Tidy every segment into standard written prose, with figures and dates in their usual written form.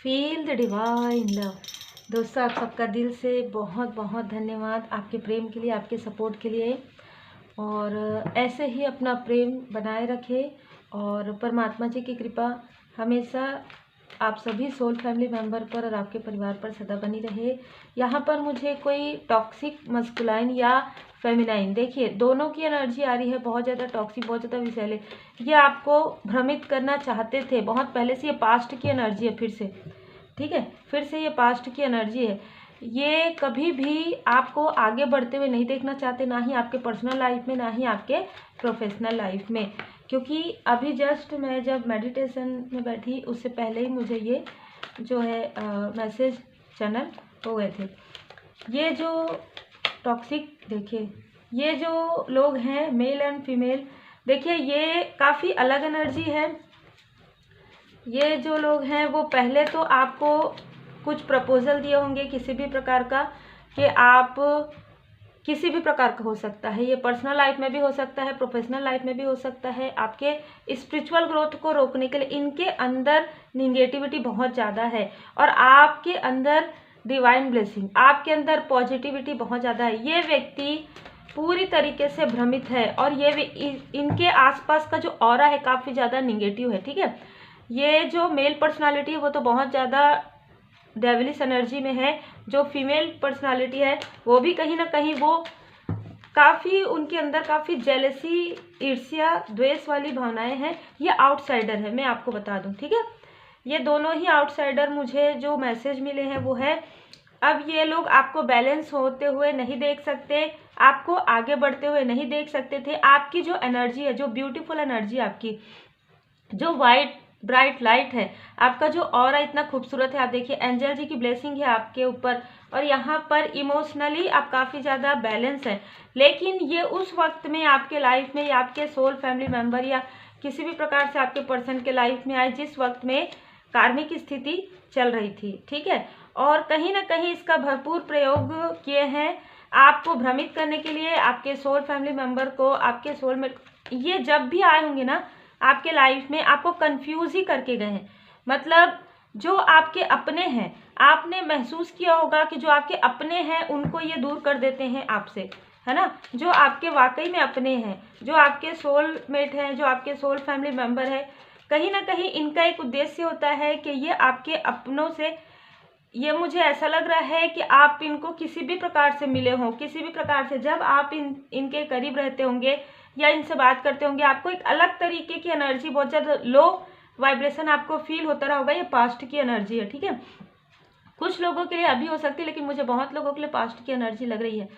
Feel the divine love. दोस्तों, आप सबका दिल से बहुत बहुत धन्यवाद आपके प्रेम के लिए, आपके सपोर्ट के लिए। और ऐसे ही अपना प्रेम बनाए रखें और परमात्मा जी की कृपा हमेशा आप सभी सोल फैमिली मेंबर पर और आपके परिवार पर सदा बनी रहे। यहाँ पर मुझे कोई टॉक्सिक मस्कुलाइन या फेमिनाइन, देखिए दोनों की एनर्जी आ रही है, बहुत ज़्यादा टॉक्सिक, बहुत ज़्यादा विषैले। ये आपको भ्रमित करना चाहते थे बहुत पहले से। ये पास्ट की एनर्जी है, फिर से, ठीक है, फिर से ये पास्ट की एनर्जी है। ये कभी भी आपको आगे बढ़ते हुए नहीं देखना चाहते, ना ही आपके पर्सनल लाइफ में, ना ही आपके प्रोफेशनल लाइफ में। क्योंकि अभी जस्ट मैं जब मेडिटेशन में बैठी उससे पहले ही मुझे ये जो है मैसेज चैनल हो गए थे। ये जो टॉक्सिक, देखिए ये जो लोग हैं मेल एंड फीमेल, देखिए ये काफ़ी अलग एनर्जी है। ये जो लोग हैं वो पहले तो आपको कुछ प्रपोजल दिए होंगे किसी भी प्रकार का, कि आप किसी भी प्रकार का हो सकता है, ये पर्सनल लाइफ में भी हो सकता है, प्रोफेशनल लाइफ में भी हो सकता है। आपके स्पिरिचुअल ग्रोथ को रोकने के लिए इनके अंदर निगेटिविटी बहुत ज़्यादा है और आपके अंदर डिवाइन ब्लेसिंग, आपके अंदर पॉजिटिविटी बहुत ज़्यादा है। ये व्यक्ति पूरी तरीके से भ्रमित है और ये इनके आसपास का जो ऑरा है काफ़ी ज़्यादा निगेटिव है, ठीक है। ये जो मेल पर्सनालिटी है वो तो बहुत ज़्यादा डेविलिश एनर्जी में है। जो फीमेल पर्सनालिटी है वो भी कहीं ना कहीं वो काफ़ी, उनके अंदर काफ़ी जेलसी, ईर्ष्या, द्वेष वाली भावनाएं हैं। ये आउटसाइडर है, मैं आपको बता दूं, ठीक है। ये दोनों ही आउटसाइडर मुझे जो मैसेज मिले हैं वो है, अब ये लोग आपको बैलेंस होते हुए नहीं देख सकते, आपको आगे बढ़ते हुए नहीं देख सकते थे। आपकी जो एनर्जी है, जो ब्यूटीफुल एनर्जी आपकी, जो वाइट ब्राइट लाइट है, आपका जो ऑरा इतना खूबसूरत है। आप देखिए एंजल जी की ब्लेसिंग है आपके ऊपर और यहाँ पर इमोशनली आप काफ़ी ज़्यादा बैलेंस है। लेकिन ये उस वक्त में आपके लाइफ में या आपके सोल फैमिली मेम्बर या किसी भी प्रकार से आपके पर्सन के लाइफ में आए जिस वक्त में कार्मिक स्थिति चल रही थी, ठीक है। और कहीं ना कहीं इसका भरपूर प्रयोग किए हैं आपको भ्रमित करने के लिए, आपके सोल फैमिली मेम्बर को, आपके सोल में। ये जब भी आए होंगे ना आपके लाइफ में, आपको कंफ्यूज ही करके गए हैं। मतलब जो आपके अपने हैं, आपने महसूस किया होगा कि जो आपके अपने हैं उनको ये दूर कर देते हैं आपसे, है ना। जो आपके वाकई में अपने हैं, जो आपके सोल मेट हैं, जो आपके सोल फैमिली मेम्बर है, कहीं ना कहीं इनका एक उद्देश्य होता है कि ये आपके अपनों से, ये मुझे ऐसा लग रहा है कि आप इनको किसी भी प्रकार से मिले हों, किसी भी प्रकार से जब आप इनके करीब रहते होंगे या इनसे बात करते होंगे, आपको एक अलग तरीके की एनर्जी, बहुत ज़्यादा लो वाइब्रेशन आपको फील होता रहा होगा। ये पास्ट की एनर्जी है, ठीक है। कुछ लोगों के लिए अभी हो सकती है, लेकिन मुझे बहुत लोगों के लिए पास्ट की एनर्जी लग रही है।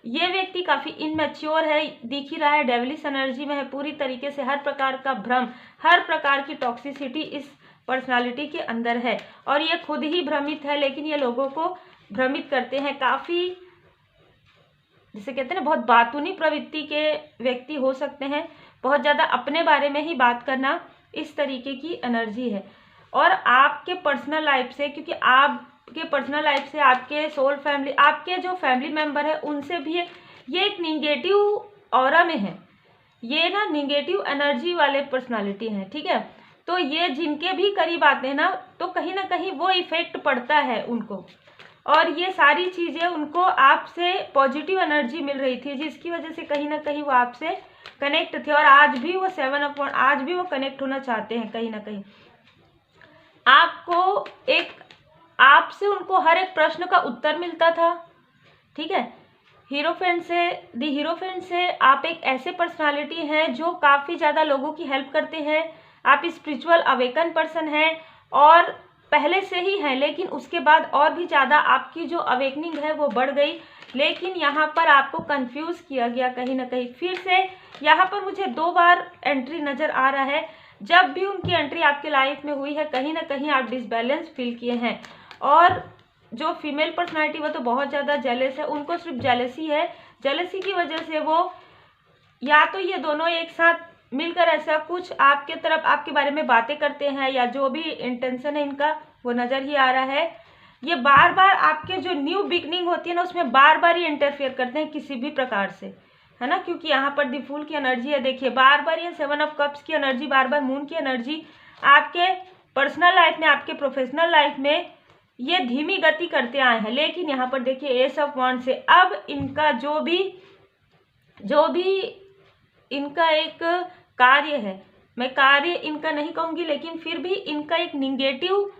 ये व्यक्ति काफ़ी इनमेच्योर है, दिख ही रहा है, डेविलिश एनर्जी में है पूरी तरीके से। हर प्रकार का भ्रम, हर प्रकार की टॉक्सिसिटी इस पर्सनालिटी के अंदर है और ये खुद ही भ्रमित है, लेकिन ये लोगों को भ्रमित करते हैं। काफ़ी, जिसे कहते हैं ना, बहुत बातूनी प्रवृत्ति के व्यक्ति हो सकते हैं, बहुत ज़्यादा अपने बारे में ही बात करना, इस तरीके की एनर्जी है। और आपके पर्सनल लाइफ से, क्योंकि आपके पर्सनल लाइफ से आपके सोल फैमिली, आपके जो फैमिली मेम्बर है उनसे भी ये एक निगेटिव ऑरा में है, ये ना निगेटिव एनर्जी वाले पर्सनालिटी हैं, ठीक है। तो ये जिनके भी करीब आते हैं ना, तो कहीं ना कहीं वो इफेक्ट पड़ता है उनको, और ये सारी चीज़ें उनको आपसे पॉजिटिव एनर्जी मिल रही थी, जिसकी वजह से कहीं ना कहीं वो आपसे कनेक्ट थे। और आज भी वो 7/1, आज भी वो कनेक्ट होना चाहते हैं। कहीं ना कहीं आपको एक, आपसे उनको हर एक प्रश्न का उत्तर मिलता था, ठीक है। हीरोफेंट से, दी हीरोफेंट से आप एक ऐसे पर्सनालिटी हैं जो काफ़ी ज़्यादा लोगों की हेल्प करते हैं। आप स्पिरिचुअल अवेकन पर्सन हैं और पहले से ही हैं, लेकिन उसके बाद और भी ज़्यादा आपकी जो अवेकनिंग है वो बढ़ गई। लेकिन यहाँ पर आपको कंफ्यूज किया गया कहीं ना कहीं। फिर से यहाँ पर मुझे 2 बार एंट्री नज़र आ रहा है। जब भी उनकी एंट्री आपके लाइफ में हुई है, कहीं ना कहीं आप डिसबैलेंस फील किए हैं। और जो फीमेल पर्सनालिटी वो तो बहुत ज़्यादा जेलस है, उनको सिर्फ जेलसी है। जेलसी की वजह से वो, या तो ये दोनों एक साथ मिलकर ऐसा कुछ आपके तरफ, आपके बारे में बातें करते हैं, या जो भी इंटेंशन है इनका वो नज़र ही आ रहा है। ये बार बार आपके जो न्यू बिगनिंग होती है ना, उसमें बार बार ये इंटरफेयर करते हैं किसी भी प्रकार से, है ना। क्योंकि यहाँ पर द फूल की एनर्जी है, देखिए बार बार ये 7 ऑफ कप्स की एनर्जी, बार बार मून की एनर्जी आपके पर्सनल लाइफ में, आपके प्रोफेशनल लाइफ में ये धीमी गति करते आए हैं। लेकिन यहाँ पर देखिए एस ऑफ वांड से अब इनका जो भी इनका एक कार्य है, मैं कार्य इनका नहीं कहूँगी, लेकिन फिर भी इनका एक निगेटिव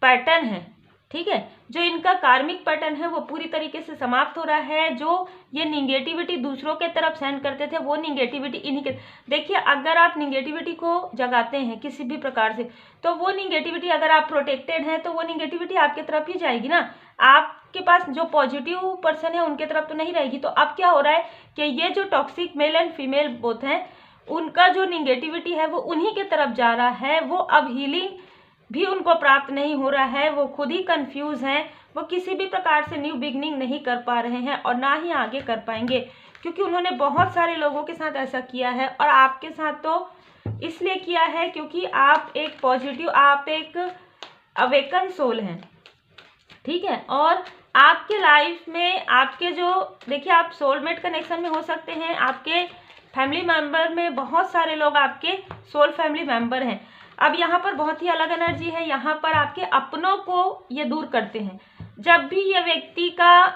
पैटर्न है, ठीक है। जो इनका कार्मिक पैटर्न है वो पूरी तरीके से समाप्त हो रहा है। जो ये निगेटिविटी दूसरों के तरफ सेंड करते थे, वो निगेटिविटी इन्हीं के, देखिए अगर आप निगेटिविटी को जगाते हैं किसी भी प्रकार से, तो वो निगेटिविटी, अगर आप प्रोटेक्टेड हैं तो वो निगेटिविटी आपके तरफ ही जाएगी ना, आपके पास जो पॉजिटिव पर्सन है उनके तरफ तो नहीं रहेगी। तो अब क्या हो रहा है कि ये जो toxic male and female both हैं, उनका जो निगेटिविटी है वो उन्हीं के तरफ जा रहा है। वो अब हीलिंग भी उनको प्राप्त नहीं हो रहा है, वो खुद ही कंफ्यूज हैं, वो किसी भी प्रकार से न्यू बिगनिंग नहीं कर पा रहे हैं और ना ही आगे कर पाएंगे, क्योंकि उन्होंने बहुत सारे लोगों के साथ ऐसा किया है। और आपके साथ तो इसलिए किया है क्योंकि आप एक पॉजिटिव, आप एक अवेकन सोल हैं, ठीक है। और आपके लाइफ में आपके जो, देखिए आप सोलमेट कनेक्शन में हो सकते हैं, आपके फैमिली मेंबर में बहुत सारे लोग आपके सोल फैमिली मेंबर हैं। अब यहाँ पर बहुत ही अलग एनर्जी है, यहाँ पर आपके अपनों को ये दूर करते हैं। जब भी ये व्यक्ति का,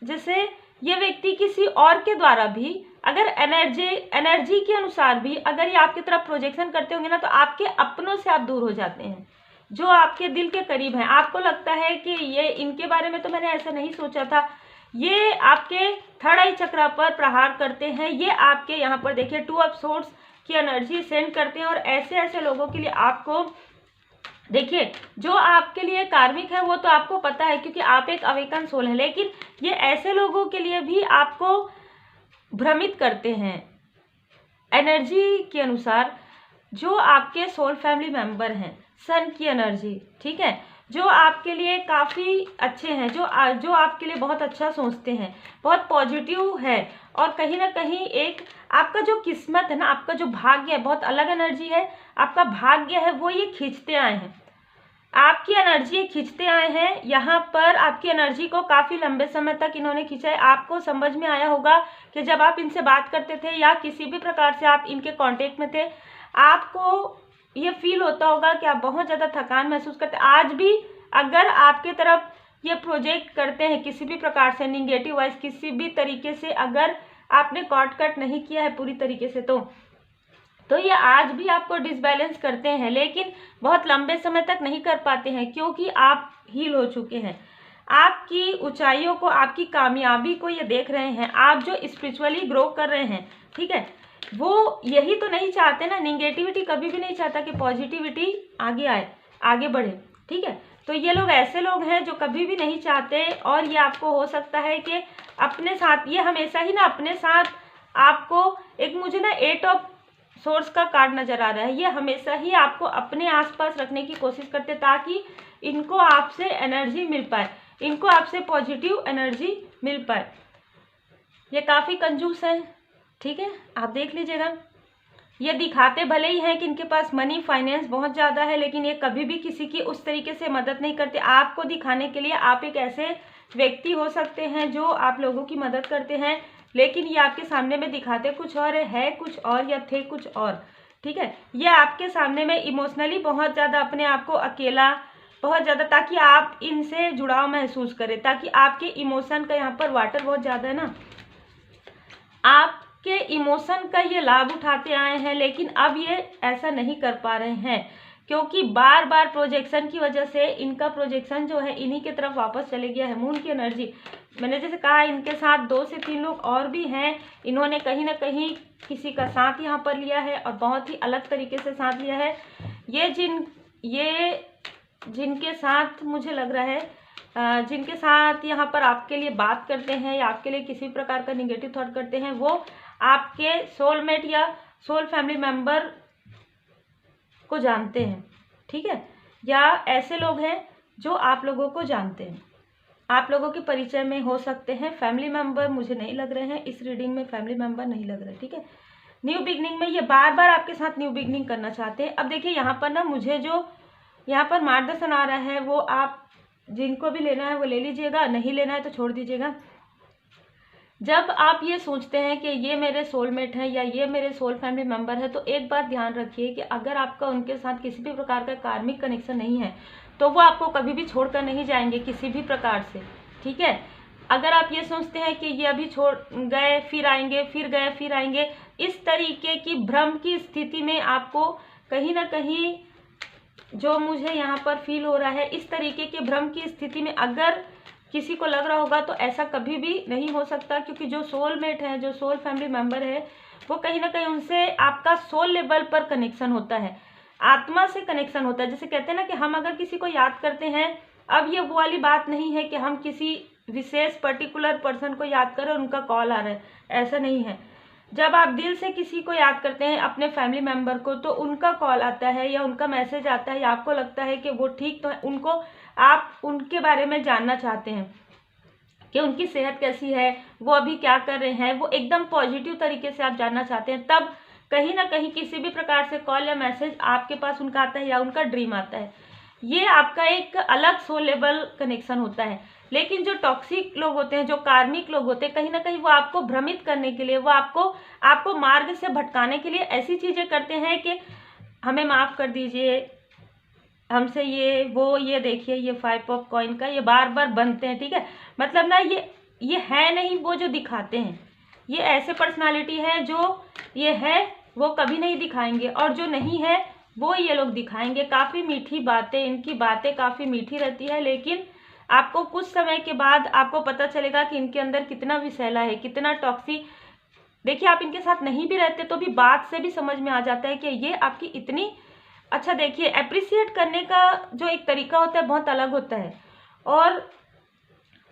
जैसे ये व्यक्ति किसी और के द्वारा भी अगर एनर्जी के अनुसार भी अगर ये आपकी तरफ प्रोजेक्शन करते होंगे ना, तो आपके अपनों से आप दूर हो जाते हैं, जो आपके दिल के करीब हैं। आपको लगता है कि ये इनके बारे में तो मैंने ऐसा नहीं सोचा था, ये आपके थर्ड आई चक्र पर प्रहार करते हैं। ये आपके यहाँ पर देखिए टू ऑफ सोर्ड्स की एनर्जी सेंड करते हैं। और ऐसे ऐसे लोगों के लिए आपको, देखिए जो आपके लिए कार्मिक है वो तो आपको पता है क्योंकि आप एक अवेकन सोल है, लेकिन ये ऐसे लोगों के लिए भी आपको भ्रमित करते हैं एनर्जी के अनुसार, जो आपके सोल फैमिली मेंबर हैं, सन की एनर्जी, ठीक है, जो आपके लिए काफ़ी अच्छे हैं, जो आपके लिए बहुत अच्छा सोचते हैं, बहुत पॉजिटिव है। और कहीं ना कहीं एक आपका जो किस्मत है ना, आपका जो भाग्य है, बहुत अलग एनर्जी है, आपका भाग्य है वो ये खींचते आए हैं, आपकी एनर्जी खींचते आए हैं। यहाँ पर आपकी एनर्जी को काफ़ी लंबे समय तक इन्होंने खींचा है। आपको समझ में आया होगा कि जब आप इनसे बात करते थे या किसी भी प्रकार से आप इनके कांटेक्ट में थे, आपको ये फील होता होगा कि आप बहुत ज़्यादा थकान महसूस करते हैं। आज भी अगर आपके तरफ ये प्रोजेक्ट करते हैं किसी भी प्रकार से निगेटिव वाइज, किसी भी तरीके से अगर आपने कॉट कट नहीं किया है पूरी तरीके से, तो ये आज भी आपको डिसबैलेंस करते हैं, लेकिन बहुत लंबे समय तक नहीं कर पाते हैं क्योंकि आप हील हो चुके हैं। आपकी ऊंचाइयों को, आपकी कामयाबी को ये देख रहे हैं। आप जो स्पिरिचुअली ग्रो कर रहे हैं, ठीक है, वो यही तो नहीं चाहते ना। निगेटिविटी कभी भी नहीं चाहता कि पॉजिटिविटी आगे आए, आगे बढ़े, ठीक है। तो ये लोग ऐसे लोग हैं जो कभी भी नहीं चाहते। और ये आपको हो सकता है कि अपने साथ, ये हमेशा ही ना अपने साथ आपको एक, मुझे ना एट ऑफ सोर्स का कार्ड नजर आ रहा है, ये हमेशा ही आपको अपने आसपास रखने की कोशिश करते ताकि इनको आपसे एनर्जी मिल पाए, इनको आपसे पॉजिटिव एनर्जी मिल पाए। ये काफ़ी कंजूस है, ठीक है, आप देख लीजिएगा। ये दिखाते भले ही हैं कि इनके पास मनी फाइनेंस बहुत ज़्यादा है, लेकिन ये कभी भी किसी की उस तरीके से मदद नहीं करते। आपको दिखाने के लिए आप एक ऐसे व्यक्ति हो सकते हैं जो आप लोगों की मदद करते हैं, लेकिन ये आपके सामने में दिखाते कुछ और है कुछ और, या थे कुछ और, ठीक है। ये आपके सामने में इमोशनली बहुत ज़्यादा अपने आप को अकेला, बहुत ज़्यादा, ताकि आप इनसे जुड़ाव महसूस करें, ताकि आपके इमोशन का, यहाँ पर वाटर बहुत ज़्यादा है ना, आपके इमोशन का ये लाभ उठाते आए हैं, लेकिन अब ये ऐसा नहीं कर पा रहे हैं क्योंकि बार बार प्रोजेक्शन की वजह से इनका प्रोजेक्शन जो है इन्हीं की तरफ वापस चले गया है। मून की एनर्जी, मैंने जैसे कहा इनके साथ 2 से 3 लोग और भी हैं। इन्होंने कहीं ना कहीं किसी का साथ यहाँ पर लिया है और बहुत ही अलग तरीके से साथ लिया है। ये जिनके साथ मुझे लग रहा है, जिनके साथ यहाँ पर आपके लिए बात करते हैं या आपके लिए किसी प्रकार का निगेटिव थॉट करते हैं, वो आपके सोलमेट या सोल फैमिली मेंबर को जानते हैं, ठीक है, या ऐसे लोग हैं जो आप लोगों को जानते हैं, आप लोगों के परिचय में हो सकते हैं। फैमिली मेंबर मुझे नहीं लग रहे हैं, इस रीडिंग में फैमिली मेंबर नहीं लग रहे, ठीक है। न्यू बिगनिंग में ये बार बार आपके साथ न्यू बिगनिंग करना चाहते हैं। अब देखिए यहाँ पर ना, मुझे जो यहाँ पर मार्गदर्शन आ रहा है वो आप जिनको भी लेना है वो ले लीजिएगा, नहीं लेना है तो छोड़ दीजिएगा। जब आप ये सोचते हैं कि ये मेरे सोलमेट है या ये मेरे सोल फैमिली मेंबर है, तो एक बात ध्यान रखिए कि अगर आपका उनके साथ किसी भी प्रकार का कार्मिक कनेक्शन नहीं है तो वो आपको कभी भी छोड़कर नहीं जाएंगे किसी भी प्रकार से, ठीक है। अगर आप ये सोचते हैं कि ये अभी छोड़ गए फिर आएंगे, फिर गए फिर आएंगे, इस तरीके की भ्रम की स्थिति में आपको कहीं ना कहीं जो मुझे यहाँ पर फील हो रहा है, इस तरीके के भ्रम की स्थिति में अगर किसी को लग रहा होगा तो ऐसा कभी भी नहीं हो सकता, क्योंकि जो सोलमेट है, जो सोल फैमिली मेंबर है, वो कहीं ना कहीं उनसे आपका सोल लेवल पर कनेक्शन होता है, आत्मा से कनेक्शन होता है। जैसे कहते हैं ना कि हम अगर किसी को याद करते हैं, अब ये वो वाली बात नहीं है कि हम किसी विशेष पर्टिकुलर पर्सन को याद करें और उनका कॉल आ रहा है, ऐसा नहीं है। जब आप दिल से किसी को याद करते हैं, अपने फैमिली मेंबर को, तो उनका कॉल आता है या उनका मैसेज आता है या आपको लगता है कि वो ठीक तो है, उनको आप उनके बारे में जानना चाहते हैं कि उनकी सेहत कैसी है, वो अभी क्या कर रहे हैं, वो एकदम पॉजिटिव तरीके से आप जानना चाहते हैं, तब कहीं ना कहीं किसी भी प्रकार से कॉल या मैसेज आपके पास उनका आता है या उनका ड्रीम आता है। ये आपका एक अलग सोल लेवल कनेक्शन होता है। लेकिन जो टॉक्सिक लोग होते हैं, जो कार्मिक लोग होते हैं, कहीं ना कहीं वो आपको भ्रमित करने के लिए, वो आपको मार्ग से भटकाने के लिए ऐसी चीजें करते हैं कि हमें माफ कर दीजिए, हमसे ये देखिए ये 5 ऑफ कॉइन का, ये बार बार बनते हैं, ठीक है। मतलब ना ये है नहीं वो जो दिखाते हैं, ये ऐसे पर्सनालिटी है जो ये है वो कभी नहीं दिखाएंगे, और जो नहीं है वो ये लोग दिखाएंगे। काफ़ी मीठी बातें, इनकी बातें काफ़ी मीठी रहती है, लेकिन आपको कुछ समय के बाद आपको पता चलेगा कि इनके अंदर कितना विषैला है, कितना टॉक्सिक। देखिए, आप इनके साथ नहीं भी रहते तो भी बात से भी समझ में आ जाता है कि ये आपकी इतनी अच्छा, देखिए अप्रिसिएट करने का जो एक तरीका होता है बहुत अलग होता है, और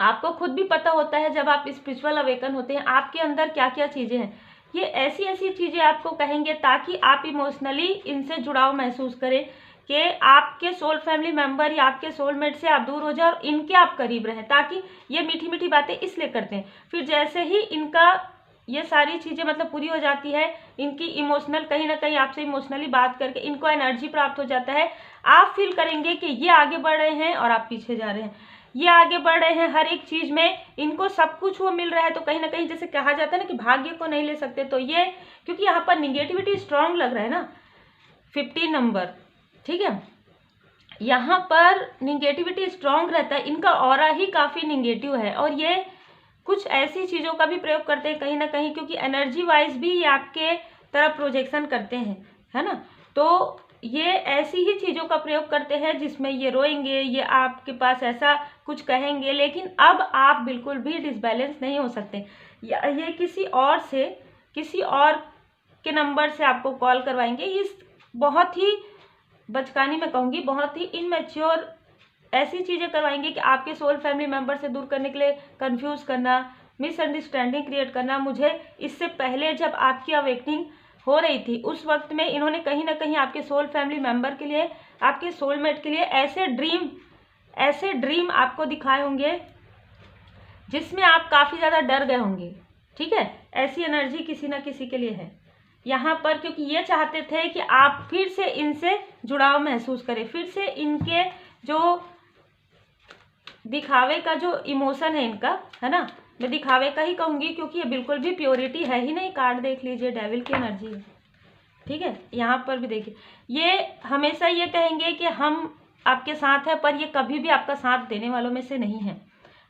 आपको खुद भी पता होता है जब आप स्पिरिचुअल अवेकन होते हैं आपके अंदर क्या क्या चीज़ें हैं। ये ऐसी ऐसी चीज़ें आपको कहेंगे ताकि आप इमोशनली इनसे जुड़ाव महसूस करें कि आपके सोल फैमिली मेंबर या आपके सोलमेट से आप दूर हो जाओ और इनके आप करीब रहें, ताकि ये मीठी मीठी बातें इसलिए करते हैं। फिर जैसे ही इनका ये सारी चीज़ें मतलब पूरी हो जाती है, इनकी इमोशनल कहीं ना कहीं आपसे इमोशनली बात करके इनको एनर्जी प्राप्त हो जाता है, आप फील करेंगे कि ये आगे बढ़ रहे हैं और आप पीछे जा रहे हैं। ये आगे बढ़ रहे हैं हर एक चीज़ में, इनको सब कुछ वो मिल रहा है, तो कहीं ना कहीं जैसे कहा जाता है ना कि भाग्य को नहीं ले सकते, तो ये क्योंकि यहाँ पर निगेटिविटी स्ट्रांग लग रहा है ना 15 नंबर, ठीक है, यहाँ पर निगेटिविटी स्ट्रांग रहता है, इनका ऑरा ही काफ़ी निगेटिव है, और ये कुछ ऐसी चीज़ों का भी प्रयोग करते हैं कहीं ना कहीं, क्योंकि एनर्जी वाइज भी ये आपके तरफ प्रोजेक्शन करते हैं, है ना। तो ये ऐसी ही चीज़ों का प्रयोग करते हैं जिसमें ये रोएंगे, ये आपके पास ऐसा कुछ कहेंगे, लेकिन अब आप बिल्कुल भी डिसबैलेंस नहीं हो सकते। या ये किसी और के नंबर से आपको कॉल करवाएंगे, इस बहुत ही बचकानी में कहूँगी, बहुत ही इनमेच्योर ऐसी चीज़ें करवाएंगे कि आपके सोल फैमिली मेंबर से दूर करने के लिए कंफ्यूज करना, मिसअंडरस्टैंडिंग क्रिएट करना। मुझे इससे पहले जब आपकी अवेकनिंग हो रही थी उस वक्त में इन्होंने कहीं ना कहीं आपके सोल फैमिली मेंबर के लिए, आपके सोलमेट के लिए ऐसे ड्रीम आपको दिखाए होंगे जिसमें आप काफ़ी ज़्यादा डर गए होंगे, ठीक है। ऐसी एनर्जी किसी ना किसी के लिए है यहाँ पर, क्योंकि ये चाहते थे कि आप फिर से इनसे जुड़ाव महसूस करें, फिर से इनके जो दिखावे का जो इमोशन है इनका, है ना, मैं दिखावे का ही कहूँगी क्योंकि ये बिल्कुल भी प्योरिटी है ही नहीं। कार्ड देख लीजिए, डेविल की एनर्जी है, ठीक है। यहाँ पर भी देखिए, ये हमेशा ये कहेंगे कि हम आपके साथ हैं, पर ये कभी भी आपका साथ देने वालों में से नहीं है,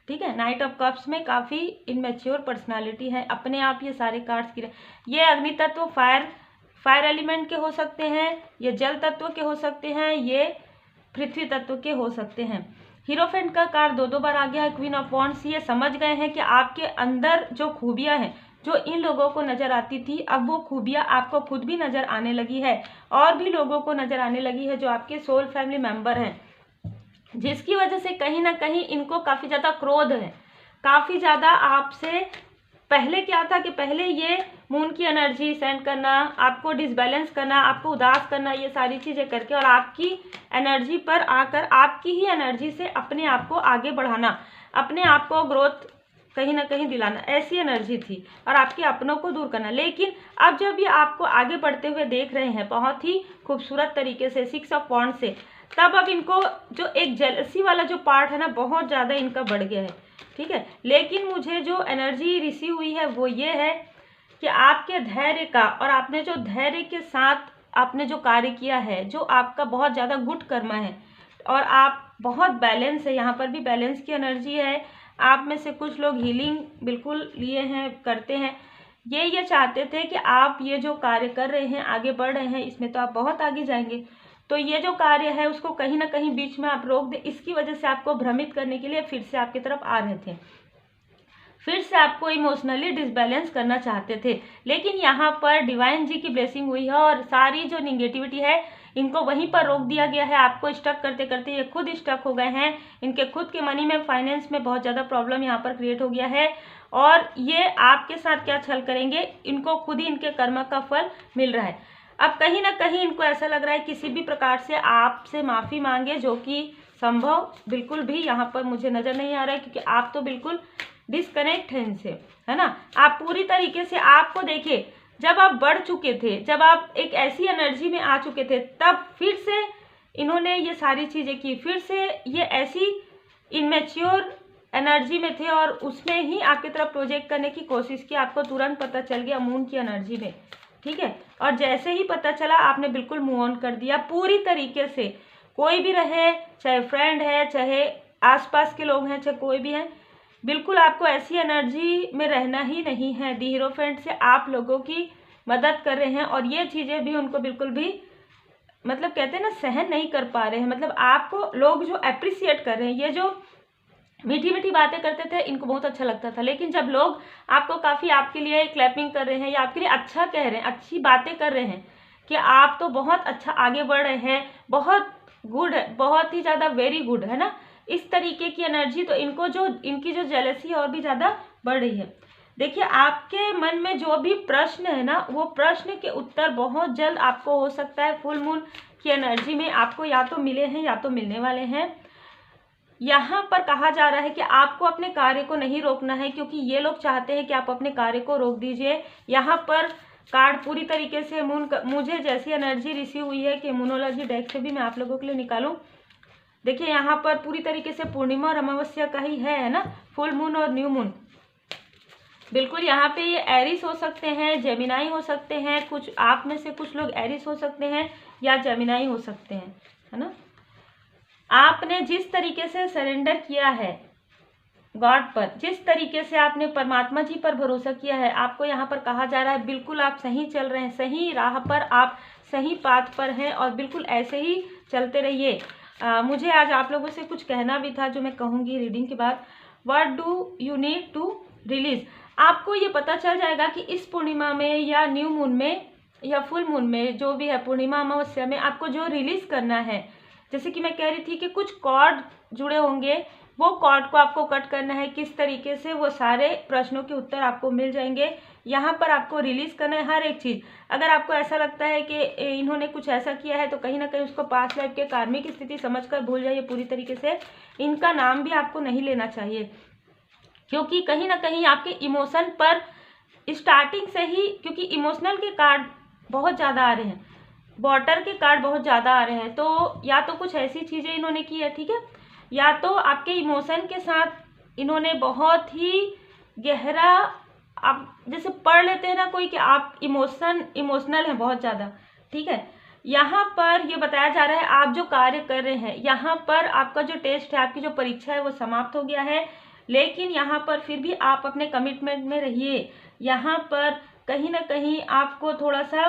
ठीक है। नाइट ऑफ कप्स में काफ़ी इनमेच्योर पर्सनालिटी है, अपने आप ये सारे कार्ड्स की। ये अग्नि तत्व फायर एलिमेंट के हो सकते हैं, ये जल तत्व के हो सकते हैं, ये पृथ्वी तत्व के हो सकते हैं। हीरोफेंट का कार्ड दो बार आ गया है, क्वीन ऑफ वॉन्ड्स। ये समझ गए हैं कि आपके अंदर जो खूबियां हैं, जो इन लोगों को नजर आती थी, अब वो खूबियां आपको खुद भी नजर आने लगी है, और भी लोगों को नजर आने लगी है जो आपके सोल फैमिली मेंबर हैं, जिसकी वजह से कहीं ना कहीं इनको काफ़ी ज़्यादा क्रोध है, काफ़ी ज़्यादा आपसे। पहले क्या था कि पहले ये मून की एनर्जी सेंड करना, आपको डिसबैलेंस करना, आपको उदास करना, ये सारी चीज़ें करके और आपकी एनर्जी पर आकर आपकी ही एनर्जी से अपने आप को आगे बढ़ाना, अपने आप को ग्रोथ कहीं ना कहीं दिलाना, ऐसी एनर्जी थी, और आपके अपनों को दूर करना। लेकिन अब जब ये आपको आगे बढ़ते हुए देख रहे हैं बहुत ही खूबसूरत तरीके से 6 ऑफ वॉन्ड्स से, तब अब इनको जो एक जेलसी वाला जो पार्ट है ना बहुत ज़्यादा इनका बढ़ गया है, ठीक है। लेकिन मुझे जो एनर्जी रिसीव हुई है वो ये है कि आपके धैर्य का, और आपने जो धैर्य के साथ आपने जो कार्य किया है, जो आपका बहुत ज़्यादा गुड कर्मा है, और आप बहुत बैलेंस है, यहाँ पर भी बैलेंस की एनर्जी है। आप में से कुछ लोग हीलिंग बिल्कुल लिए हैं, करते हैं, ये चाहते थे कि आप ये जो कार्य कर रहे हैं, आगे बढ़ रहे हैं, इसमें तो आप बहुत आगे जाएंगे, तो ये जो कार्य है उसको कहीं ना कहीं बीच में आप रोक दें, इसकी वजह से आपको भ्रमित करने के लिए फिर से आपकी तरफ आ रहे थे, फिर से आपको इमोशनली डिसबैलेंस करना चाहते थे। लेकिन यहाँ पर डिवाइन जी की ब्लेसिंग हुई है और सारी जो निगेटिविटी है इनको वहीं पर रोक दिया गया है। आपको स्टक करते करते ये खुद स्टक हो गए हैं, इनके खुद के मनी में, फाइनेंस में बहुत ज़्यादा प्रॉब्लम यहाँ पर क्रिएट हो गया है, और ये आपके साथ क्या छल करेंगे, इनको खुद ही इनके कर्म का फल मिल रहा है। अब कहीं ना कहीं इनको ऐसा लग रहा है किसी भी प्रकार से आपसे माफ़ी मांगे, जो कि संभव बिल्कुल भी यहाँ पर मुझे नज़र नहीं आ रहा है, क्योंकि आप तो बिल्कुल डिस्कनेक्ट हैं इनसे, है ना। आप पूरी तरीके से, आपको देखिए, जब आप बढ़ चुके थे, जब आप एक ऐसी एनर्जी में आ चुके थे, तब फिर से इन्होंने ये सारी चीज़ें की, फिर से ये ऐसी इनमेच्योर एनर्जी में थे और उसमें ही आपकी तरफ प्रोजेक्ट करने की कोशिश की। आपको तुरंत पता चल गया मून की एनर्जी में, ठीक है, और जैसे ही पता चला आपने बिल्कुल मूव ऑन कर दिया पूरी तरीके से। कोई भी रहे, चाहे फ्रेंड है, चाहे आसपास के लोग हैं, चाहे कोई भी है, बिल्कुल आपको ऐसी एनर्जी में रहना ही नहीं है। दी हीरोफेंट से आप लोगों की मदद कर रहे हैं, और ये चीज़ें भी उनको बिल्कुल भी, मतलब कहते हैं ना, सहन नहीं कर पा रहे हैं। मतलब आपको लोग जो अप्रिसिएट कर रहे हैं, ये जो मीठी मीठी बातें करते थे इनको बहुत अच्छा लगता था, लेकिन जब लोग आपको काफ़ी आपके लिए क्लैपिंग कर रहे हैं या आपके लिए अच्छा कह रहे हैं, अच्छी बातें कर रहे हैं कि आप तो बहुत अच्छा आगे बढ़ रहे हैं, बहुत गुड है, बहुत ही ज़्यादा वेरी गुड, है ना, इस तरीके की एनर्जी, तो इनको जो, इनकी जो जेलसी और भी ज़्यादा बढ़ रही है। देखिए, आपके मन में जो भी प्रश्न है ना, वो प्रश्न के उत्तर बहुत जल्द आपको हो सकता है फुल मून की एनर्जी में आपको या तो मिले हैं या तो मिलने वाले हैं। यहाँ पर कहा जा रहा है कि आपको अपने कार्य को नहीं रोकना है, क्योंकि ये लोग चाहते हैं कि आप अपने कार्य को रोक दीजिए। यहाँ पर कार्ड पूरी तरीके से मुझे जैसी एनर्जी रिसीव हुई है कि मूनोलॉजी डेक से भी मैं आप लोगों के लिए निकालूं। देखिए, यहाँ पर पूरी तरीके से पूर्णिमा और अमावस्या का ही है ना, फुल मून और न्यू मून। बिल्कुल यहाँ पे ये एरिस हो सकते हैं, जेमिनाई हो सकते हैं, कुछ आप में से कुछ लोग एरिस हो सकते हैं या जेमिनाई हो सकते हैं, है ना। आपने जिस तरीके से सरेंडर किया है गॉड पर, जिस तरीके से आपने परमात्मा जी पर भरोसा किया है, आपको यहाँ पर कहा जा रहा है बिल्कुल आप सही चल रहे हैं, सही राह पर, आप सही पाथ पर हैं, और बिल्कुल ऐसे ही चलते रहिए। मुझे आज आप लोगों से कुछ कहना भी था जो मैं कहूँगी रीडिंग के बाद। What do you need to release, आपको ये पता चल जाएगा कि इस पूर्णिमा में या न्यू मून में या फुल मून में, जो भी है, पूर्णिमा अमावस्या में आपको जो रिलीज करना है, जैसे कि मैं कह रही थी कि कुछ कॉर्ड जुड़े होंगे, वो कॉर्ड को आपको कट करना है। किस तरीके से, वो सारे प्रश्नों के उत्तर आपको मिल जाएंगे। यहाँ पर आपको रिलीज करना है हर एक चीज़। अगर आपको ऐसा लगता है कि इन्होंने कुछ ऐसा किया है, तो कहीं ना कहीं उसको पास्ट लाइफ के कार्मिक स्थिति समझकर भूल जाइए पूरी तरीके से। इनका नाम भी आपको नहीं लेना चाहिए, क्योंकि कहीं ना कहीं आपके इमोशन पर स्टार्टिंग से ही, क्योंकि इमोशनल के कार्ड बहुत ज़्यादा आ रहे हैं, वाटर के कार्ड बहुत ज़्यादा आ रहे हैं, तो या तो कुछ ऐसी चीज़ें इन्होंने की है, ठीक है, या तो आपके इमोशन के साथ इन्होंने बहुत ही गहरा, आप जैसे पढ़ लेते हैं ना कोई कि आप इमोशनल हैं बहुत ज़्यादा, ठीक है। यहाँ पर ये बताया जा रहा है आप जो कार्य कर रहे हैं, यहाँ पर आपका जो टेस्ट है, आपकी जो परीक्षा है, वो समाप्त हो गया है, लेकिन यहाँ पर फिर भी आप अपने कमिटमेंट में रहिए। यहाँ पर कहीं ना कहीं आपको थोड़ा सा,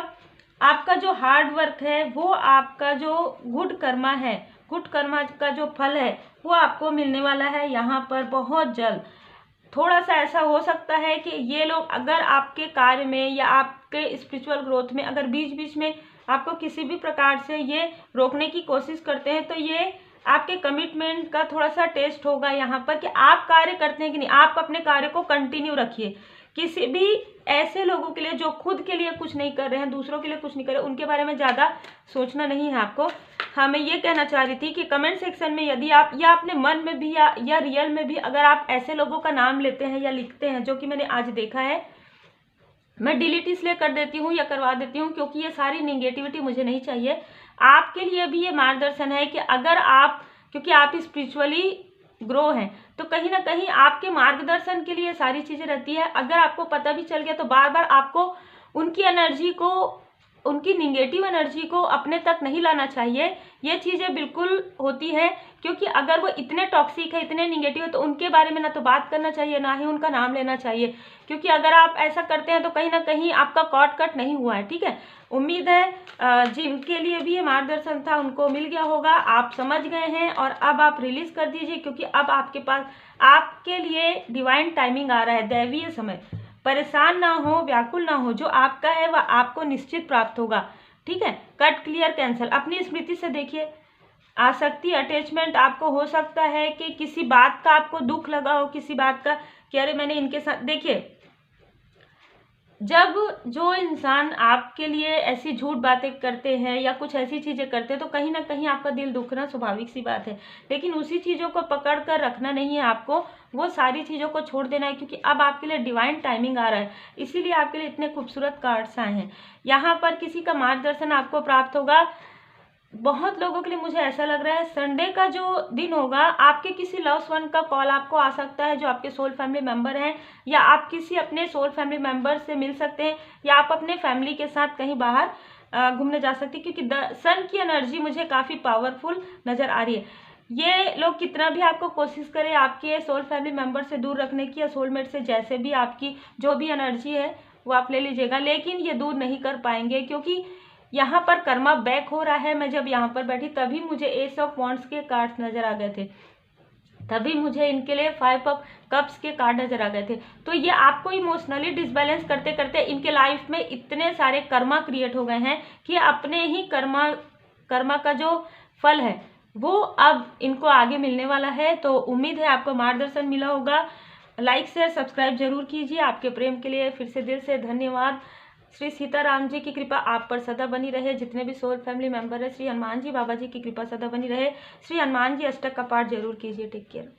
आपका जो हार्ड वर्क है, वो आपका जो गुड कर्मा है, गुड कर्मा का जो फल है, वो आपको मिलने वाला है यहाँ पर बहुत जल्द। थोड़ा सा ऐसा हो सकता है कि ये लोग अगर आपके कार्य में या आपके स्पिरिचुअल ग्रोथ में अगर बीच बीच में आपको किसी भी प्रकार से ये रोकने की कोशिश करते हैं, तो ये आपके कमिटमेंट का थोड़ा सा टेस्ट होगा यहाँ पर कि आप कार्य करते हैं कि नहीं। आप अपने कार्य को कंटिन्यू रखिए। किसी भी ऐसे लोगों के लिए जो खुद के लिए कुछ नहीं कर रहे हैं, दूसरों के लिए कुछ नहीं कर रहे, उनके बारे में ज़्यादा सोचना नहीं है आपको। हाँ, मैं ये कहना चाह रही थी कि कमेंट सेक्शन में यदि आप या अपने मन में भी या रियल में भी अगर आप ऐसे लोगों का नाम लेते हैं या लिखते हैं, जो कि मैंने आज देखा है, मैं डिलीट इसलिए कर देती हूँ या करवा देती हूँ क्योंकि ये सारी निगेटिविटी मुझे नहीं चाहिए। आपके लिए भी ये मार्गदर्शन है कि अगर आप, क्योंकि आप स्पिरिचुअली ग्रो हैं, तो कहीं ना कहीं आपके मार्गदर्शन के लिए सारी चीज़ें रहती है। अगर आपको पता भी चल गया तो बार बार आपको उनकी एनर्जी को, उनकी निगेटिव एनर्जी को अपने तक नहीं लाना चाहिए। ये चीज़ें बिल्कुल होती है, क्योंकि अगर वो इतने टॉक्सिक है, इतने निगेटिव है, तो उनके बारे में ना तो बात करना चाहिए, ना ही उनका नाम लेना चाहिए, क्योंकि अगर आप ऐसा करते हैं तो कहीं ना कहीं आपका कॉर्ड कट नहीं हुआ है। ठीक है, उम्मीद है जिनके लिए भी ये मार्गदर्शन था उनको मिल गया होगा, आप समझ गए हैं, और अब आप रिलीज कर दीजिए, क्योंकि अब आपके पास आपके लिए डिवाइन टाइमिंग आ रहा है, दैवीय समय। परेशान ना हो, व्याकुल ना हो, जो आपका है वह आपको निश्चित प्राप्त होगा। ठीक है, कट, क्लियर, कैंसल। अपनी स्मृति से देखिए, आसक्ति, अटैचमेंट आपको हो सकता है कि किसी बात का आपको दुख लगा हो, किसी बात का कि अरे मैंने इनके साथ, देखिए जब जो इंसान आपके लिए ऐसी झूठ बातें करते हैं या कुछ ऐसी चीज़ें करते हैं तो कहीं ना कहीं आपका दिल दुखना स्वाभाविक सी बात है, लेकिन उसी चीज़ों को पकड़ कर रखना नहीं है आपको, वो सारी चीज़ों को छोड़ देना है, क्योंकि अब आपके लिए डिवाइन टाइमिंग आ रहा है, इसीलिए आपके लिए इतने खूबसूरत कार्ड्स आए हैं। यहाँ पर किसी का मार्गदर्शन आपको प्राप्त होगा। बहुत लोगों के लिए मुझे ऐसा लग रहा है संडे का जो दिन होगा, आपके किसी लव्स वन का कॉल आपको आ सकता है जो आपके सोल फैमिली मेंबर हैं, या आप किसी अपने सोल फैमिली मेंबर से मिल सकते हैं, या आप अपने फैमिली के साथ कहीं बाहर घूमने जा सकते हैं, क्योंकि सन की एनर्जी मुझे काफ़ी पावरफुल नज़र आ रही है। ये लोग कितना भी आपको कोशिश करें आपके सोल फैमिली मेंबर से दूर रखने की, या सोलमेट से, जैसे भी आपकी जो भी एनर्जी है वो आप ले लीजिएगा, लेकिन ये दूर नहीं कर पाएंगे, क्योंकि यहाँ पर कर्मा बैक हो रहा है। मैं जब यहाँ पर बैठी तभी मुझे एस ऑफ वॉन्ड्स के कार्ड्स नजर आ गए थे, तभी मुझे इनके लिए 5 ऑफ कप्स के कार्ड नजर आ गए थे। तो ये आपको इमोशनली डिसबैलेंस करते करते इनके लाइफ में इतने सारे कर्मा क्रिएट हो गए हैं कि अपने ही कर्मा का जो फल है वो अब इनको आगे मिलने वाला है। तो उम्मीद है आपको मार्गदर्शन मिला होगा। लाइक शेयर सब्सक्राइब जरूर कीजिए। आपके प्रेम के लिए फिर से दिल से धन्यवाद। श्री सीताराम जी की कृपा आप पर सदा बनी रहे। जितने भी सोल फैमिली मेंबर है, श्री हनुमान जी बाबा जी की कृपा सदा बनी रहे। श्री हनुमान जी अष्टक का पाठ जरूर कीजिए। Take care.